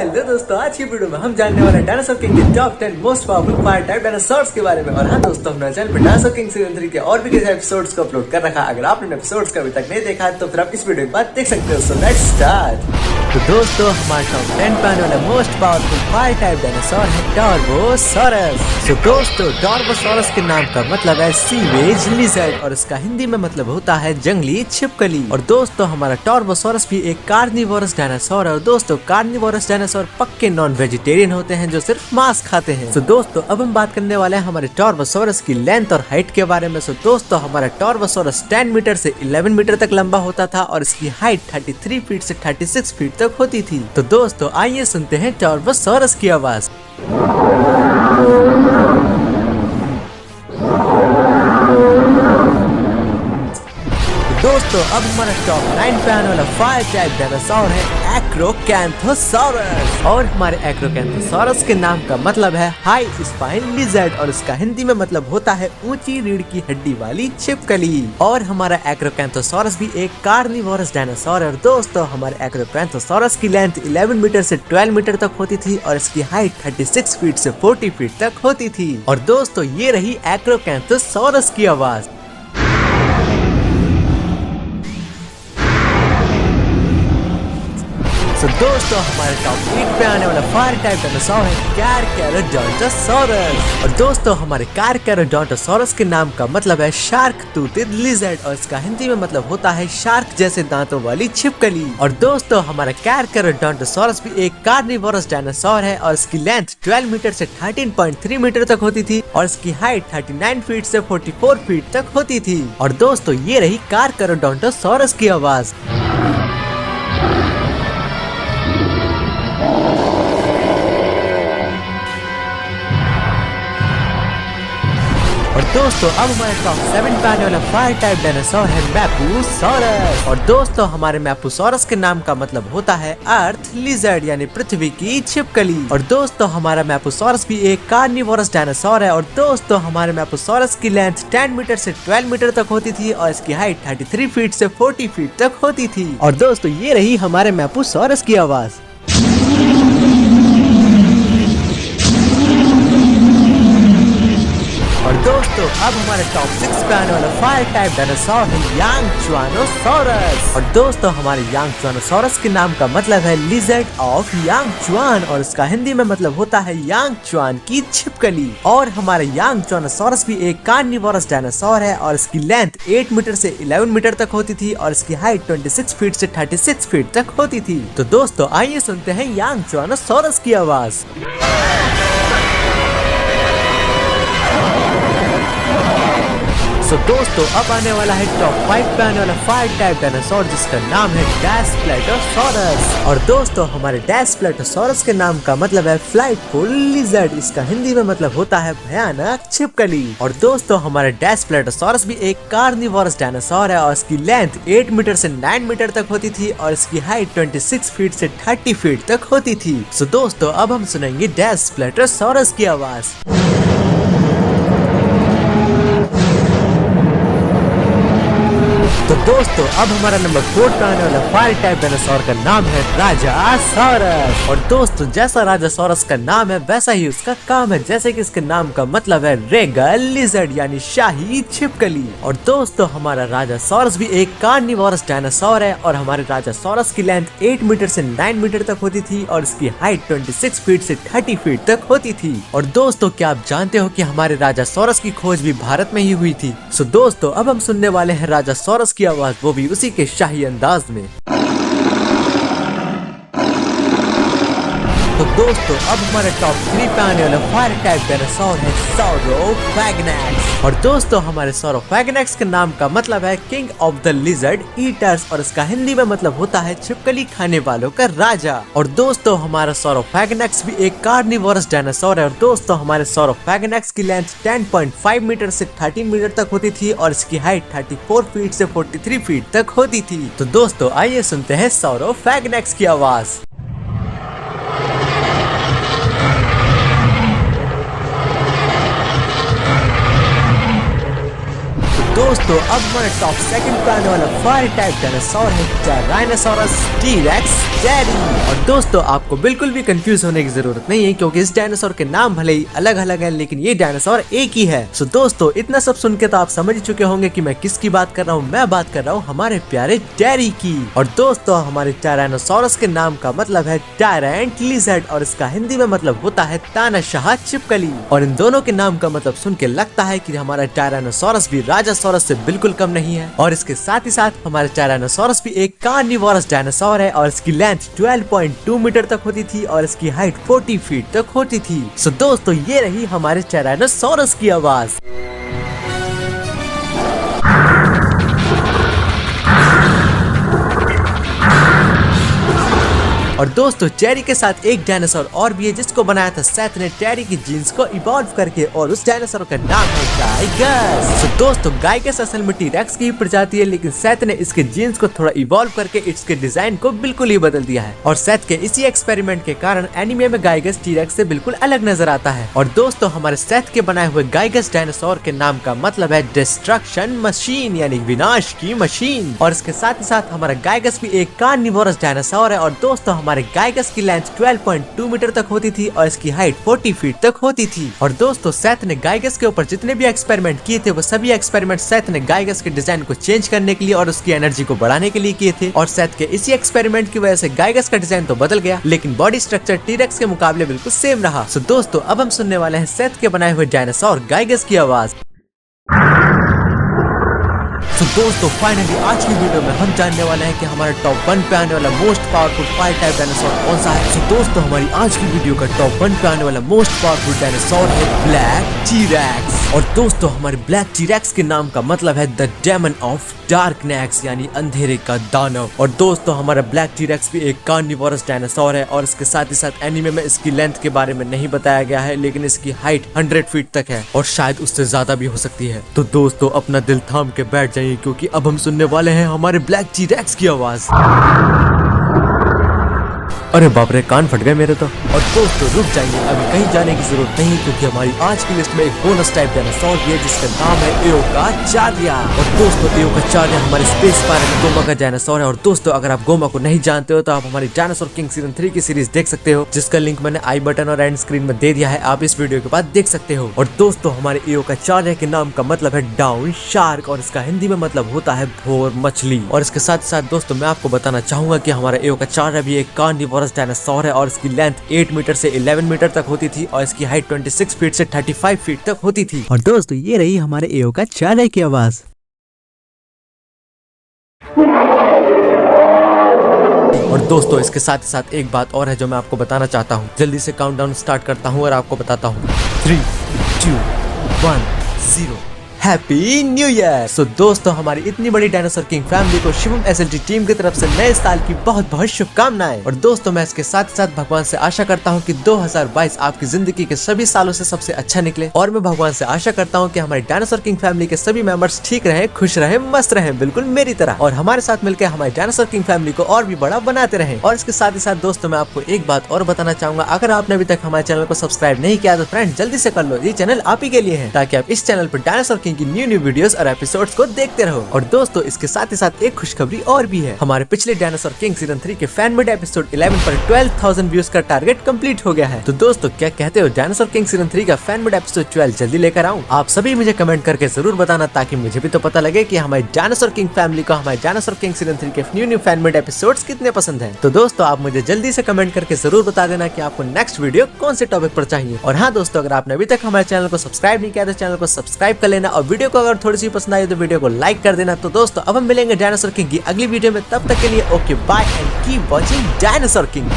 Hello दोस्तों, आज की वीडियो में हम जानने वाले हैं डायनासोर किंग के top 10 most powerful fire type dinosaurs के बारे में। और हाँ दोस्तों, हमने चैनल पर डायनासोर किंग सीजन 3 के और भी कई एपिसोड्स को अपलोड कर रखा है। अगर आपने एपिसोड्स को अभी तक नहीं देखा है तो फिर आप इस वीडियो के बाद देख सकते हो। So let's start. तो दोस्तों, हमारे टॉप 10 पे आने वाला most powerful fire type dinosaur है टर्बोसॉरस। तो दोस्तों, टर्बोसॉरस के नाम का मतलब है सीवेज लिजर्ड और इसका हिंदी में मतलब होता है जंगली छिपकली। और दोस्तों, हमारा टर्बोसॉरस भी एक कार्निवोरस डायनासोर है। और दोस्तों, कार्निवोरस डायनासोर पक्के नॉन वेजिटेरियन होते हैं जो सिर्फ मांस खाते हैं। तो दोस्तों, अब हम बात करने वाले हैं हमारे टर्बोसॉरस की लेंथ और हाइट के बारे में। दोस्तों, हमारा टर्बोसॉरस 10 मीटर से 11 मीटर तक लंबा होता था और इसकी हाइट 33 फीट से 36 फीट तक होती थी। तो दोस्तों, आइए सुनते हैं टर्बोसॉरस की आवाज। दोस्तों, अब हमारा टॉप 9 पे आने वाला फायर टाइप डायनासोर है एक्रोकैंथोसॉरस। और हमारे एक्रोकैंथोसॉरस के नाम का मतलब है हाई स्पाइन लिजर्ड और इसका हिंदी में मतलब होता है ऊंची रीढ़ की हड्डी वाली छिपकली। और हमारा एक्रोकैंथोसॉरस भी एक कार्निवोरस डायनासोर है। और दोस्तों, हमारे एक्रोकैंथोसॉरस की लेंथ 11 मीटर से 12 मीटर तक होती थी और इसकी हाइट 36 फीट से 40 फीट तक होती थी। और दोस्तों, ये रही एक्रोकैंथोसॉरस की आवाज। तो दोस्तों, हमारे टॉप 8 पे आने वाला फायर टाइप डायनासोर है कैरकैरोडोंटोसॉरस। और दोस्तों, हमारे कैरकैरोडोंटोसॉरस के नाम का मतलब है शार्क टूथेड लिजर्ड और इसका हिंदी में मतलब होता है शार्क जैसे दांतों वाली छिपकली। और दोस्तों, हमारा कैरकैरोडोंटोसॉरस भी एक कार्निवोरस डायनासोर है और इसकी लेंथ 12 मीटर से 13.3 मीटर तक होती थी और इसकी हाइट 39 फीट से 44 फीट तक होती थी। और दोस्तों, ये रही कैरकैरोडोंटोसॉरस की आवाज। और दोस्तों, अब हमारे टॉप 7 पे आने वाला फायर टाइप डायनासोर है मैपुसॉरस। और दोस्तों, हमारे मैपुसॉरस के नाम का मतलब होता है अर्थ लिजर्ड यानी पृथ्वी की छिपकली। और दोस्तों, हमारा मैपुसॉरस भी एक कार्निवोरस डायनासोर है। और दोस्तों, हमारे मैपुसॉरस की लेंथ 10 मीटर से 12 मीटर तक होती थी और इसकी हाइट 33 फीट से 40 फीट तक होती थी। और दोस्तों, ये रही हमारे मैपुसॉरस की आवाज। और दोस्तों, अब हमारे टॉप 6 पे आने वाला फायर टाइप डायनासोर है यांगचुआनोसॉरस। और दोस्तों, हमारे यांगचुआनोसॉरस के नाम का मतलब है लिजर्ड ऑफ यांगचुआन और इसका हिंदी में मतलब होता है यांगचुआन की छिपकली। और हमारे यांगचुआनोसॉरस भी एक कार्निवोरस डायनासोर है और इसकी लेंथ 8 मीटर से 11 मीटर तक होती थी और इसकी हाइट 26 फीट से 36 फीट तक होती थी। तो दोस्तों, आइए सुनते हैं यांगचुआनोसॉरस की आवाज। तो दोस्तों, अब आने वाला है टॉप 5 पे आने वाला फायर टाइप डायनासोर जिसका नाम है डैशप्लेटोसॉरस। और दोस्तों, हमारे डैशप्लेटोसॉरस के नाम का मतलब है फ्लाइटफुल लिजर्ड। इसका हिंदी में मतलब होता है भयानक छिपकली। और दोस्तों, हमारे डैशप्लेटोसॉरस भी एक कार्निवोरस डायनासोर है और इसकी लेंथ 8 मीटर से 9 मीटर तक होती थी और इसकी हाइट 26 फीट से 30 फीट तक होती थी। तो दोस्तों, अब हम सुनेंगे डैशप्लेटोसॉरस की आवाज। तो दोस्तों, अब हमारा नंबर 4 पे आने वाला फायर टाइप डायनासोर का नाम है राजासॉरस। और दोस्तों, जैसा राजासॉरस का नाम है वैसा ही उसका काम है, जैसे कि इसके नाम का मतलब है रेगल लिजर्ड यानी शाही छिपकली। और दोस्तों, हमारा राजासॉरस भी एक कार्निवोरस डायनासोर है और हमारे राजासॉरस की लेंथ 8 मीटर से 9 मीटर तक होती थी और इसकी हाइट 26 फीट से 30 फीट तक होती थी। और दोस्तों, क्या आप जानते हो कि हमारे राजासॉरस की खोज भी भारत में ही हुई थी। सो दोस्तों, अब हम सुनने वाले हैं राजासॉरस की आवाज, वो भी उसी के शाही अंदाज में। तो दोस्तों, अब हमारे टॉप 3 पे आने वाला फायर टाइप डायनासोर है सौरोफैगनैक्स। और दोस्तों, हमारे सौरोफैगनैक्स के नाम का मतलब है king of the lizard eaters और इसका हिंदी में मतलब होता है छिपकली खाने वालों का राजा। और दोस्तों, हमारा सौरोफैगनैक्स भी एक कार्निवोरस डायनासोर है। और दोस्तों, हमारे सौरोफैगनैक्स की लेंथ 10.5 मीटर से 13 मीटर तक होती थी और इसकी हाइट 34 फीट से 43 फीट तक होती थी। तो दोस्तों, आइए सुनते हैं सौरोफैगनैक्स की आवाज। दोस्तों, अब हमारे टॉप सेकंड पे आने वाला फायर टाइप डायनासोर है टायरानोसॉरस टी-रेक्स टेरी। और दोस्तों आपको बिल्कुल भी कंफ्यूज होने की जरूरत नहीं है, क्योंकि इस डायनासोर के नाम भले ही अलग अलग है लेकिन ये डायनासोर एक ही है। सो दोस्तों इतना सब सुन के तो आप समझ चुके होंगे कि मैं किसकी बात कर रहा हूँ। मैं बात कर रहा हूँ हमारे प्यारे टेरी की। और दोस्तों हमारे टायरानोसॉरस के नाम का मतलब है टायरेंट लिजर्ड और इसका हिंदी में मतलब होता है तानाशाह छिपकली। और इन दोनों के नाम का मतलब सुन के लगता है कि हमारा टायरानोसॉरस भी राजासॉरस से बिल्कुल कम नहीं है। और इसके साथ ही साथ हमारा टायरानोसॉरस भी एक कार्निवोरस डायनासोर है और इसकी लेंथ 12.2 मीटर तक होती थी और इसकी हाइट 40 फीट तक होती थी। सो दोस्तों ये रही हमारे टायरानोसॉरस की आवाज। और दोस्तों टेरी के साथ एक डायनासोर और भी है जिसको बनाया था सेथ ने टेरी की जीन्स को इवॉल्व करके, और उस डायनासोर का नाम है गाइगस। तो दोस्तों गाइगस असल में टी-रेक्स की प्रजाति है, लेकिन सेथ ने इसके जीन्स को थोड़ा इवॉल्व करके इसके डिजाइन को बिल्कुल ही बदल दिया है। और सेथ के इसी एक्सपेरिमेंट के कारण एनिमे में गाइगस टी-रेक्स से बिल्कुल अलग नजर आता है। और दोस्तों हमारे सेथ के बनाए हुए गाइगस डायनासोर के नाम का मतलब है डिस्ट्रक्शन मशीन, यानी विनाश की मशीन। और इसके साथ ही साथ हमारा गाइगस भी एक कार्निवोरस डायनासोर है। और दोस्तों हमारे गाइगस की लेंथ 12.2 मीटर तक होती थी और इसकी हाइट 40 फीट तक होती थी। और दोस्तों सेथ ने गाइगस के ऊपर जितने भी एक्सपेरिमेंट किए थे वो सभी एक्सपेरिमेंट सेथ ने गाइगस के डिजाइन को चेंज करने के लिए और उसकी एनर्जी को बढ़ाने के लिए किए थे। और सेथ के इसी एक्सपेरिमेंट की वजह से गाइगस का डिजाइन तो बदल गया, लेकिन बॉडी स्ट्रक्चर टी-रेक्स के मुकाबले बिल्कुल सेम रहा। सो दोस्तों अब हम सुनने वाले हैं सेथ के बनाए हुए डायनासोर गाइगस की आवाज। तो दोस्तों फाइनली आज की वीडियो में हम जानने वाले हैं कि हमारे टॉप 1 पे आने वाला most powerful fire type dinosaur कौन सा है। तो दोस्तों हमारी आज की वीडियो का टॉप 1 पे आने वाला मोस्ट पावरफुल डायनासोर है ब्लैक टी-रेक्स। और दोस्तों हमारे ब्लैक टी-रेक्स के नाम का मतलब है द डेमन ऑफ डार्कनेस, यानी अंधेरे का दानव। और दोस्तों हमारा ब्लैक टी-रेक्स भी एक कार्निवोरस डायनासोर है और इसके साथ ही साथ एनीमे में इसकी लेंथ के बारे में नहीं बताया गया है, लेकिन इसकी हाइट 100 फीट तक है और शायद उससे ज्यादा भी हो सकती है। तो दोस्तों अपना दिल थाम के बैठ जाइए, क्योंकि अब हम सुनने वाले हैं हमारे ब्लैक टी-रेक्स की आवाज। अरे बाप रे कान फट गए मेरे तो। और दोस्तों रुक जाइए, अभी कहीं जाने की जरूरत नहीं, क्योंकि हमारी आज की लिस्ट में एक बोनस टाइप डायनासोर भी है जिसका नाम है एओकाचार्या। और दोस्तों एओकाचार्या हमारे स्पेस पायरेट में गोमा का डायनासोर है। और दोस्तों अगर आप गोमा को नहीं जानते हो तो आप हमारी डायनासोर किंग सीजन 3 की सीरीज देख सकते हो, जिसका लिंक मैंने आई बटन और एंड स्क्रीन में दे दिया है, आप इस वीडियो के बाद देख सकते हो। और दोस्तों हमारे एओकाचार्या के नाम का मतलब है डाउन शार्क और इसका हिंदी में मतलब होता है भोर मछली। और इसके साथ साथ दोस्तों मैं आपको बताना चाहूंगा कि हमारा एओकाचार्या भी एक कार्निवोरस डायनासोर है और इसकी लेंथ 8 मीटर से 11 मीटर तक होती थी और इसकी हाइट 26 फीट से 35 फीट तक होती थी। और दोस्तों ये रही हमारे एओकाचार्या की आवाज। और दोस्तों इसके साथ ही साथ एक बात और है जो मैं आपको बताना चाहता हूँ। जल्दी से काउंटडाउन स्टार्ट करता हूँ और आपको बताता हूँ 3, 2, 1, 0। Happy new year. सो दोस्तों हमारी इतनी बड़ी डायनासोर किंग फैमिली को शिवम एसएलटी टीम की तरफ से नए साल की बहुत बहुत शुभकामनाएं। और दोस्तों मैं इसके साथ साथ भगवान से आशा करता हूं कि 2022 आपकी जिंदगी के सभी सालों से सबसे अच्छा निकले। और मैं भगवान से आशा करता हूं कि हमारी डायनासोर किंग फैमिली के सभी मेंबर्स ठीक रहे, खुश रहे, मस्त रहे, बिल्कुल मेरी तरह, और हमारे साथ मिलकर हमारी डायनासोर किंग फैमिली को और भी बड़ा बनाते रहे। और इसके साथ ही साथ दोस्तों मैं आपको एक बात और बताना चाहूंगा, अगर आपने अभी तक हमारे चैनल को सब्सक्राइब नहीं किया तो फ्रेंड जल्दी से कर लो, ये चैनल आप ही के लिए है, ताकि आप इस चैनल पर डायनासोर किंग की न्यू वीडियोस और एपिसोड्स को देखते रहो। और दोस्तों इसके साथ ही साथ एक खुशखबरी और भी है, हमारे पिछले डायनासोर किंग सीजन 3 के फैन मेड एपिसोड 11 पर 12,000 व्यूज का टारगेट कंप्लीट हो गया है। तो दोस्तों क्या कहते हो डायनासोर किंग सीजन 3 का फैन मेड एपिसोड 12 जल्दी लेकर आऊं? आप सभी मुझे कमेंट करके जरूर बताना, ताकि मुझे भी तो पता लगे कि हमारी डायनासोर किंग फैमिली को हमारे डायनासोर किंग सीजन 3 के न्यू फैन मेड एपिसोड्स कितने पसंद हैं। तो दोस्तों आप मुझे जल्दी से कमेंट करके जरूर बता देना कि आपको नेक्स्ट वीडियो कौन से टॉपिक पर चाहिए। और हाँ दोस्तों अगर आपने अभी तक हमारे चैनल को सब्सक्राइब नहीं किया तो चैनल को सब्सक्राइब कर लेना, और वीडियो को अगर थोड़ी सी पसंद आई तो वीडियो को लाइक कर देना। तो दोस्तों अब हम मिलेंगे डायनासोर किंग की अगली वीडियो में, तब तक के लिए okay bye and keep watching dinosaur king.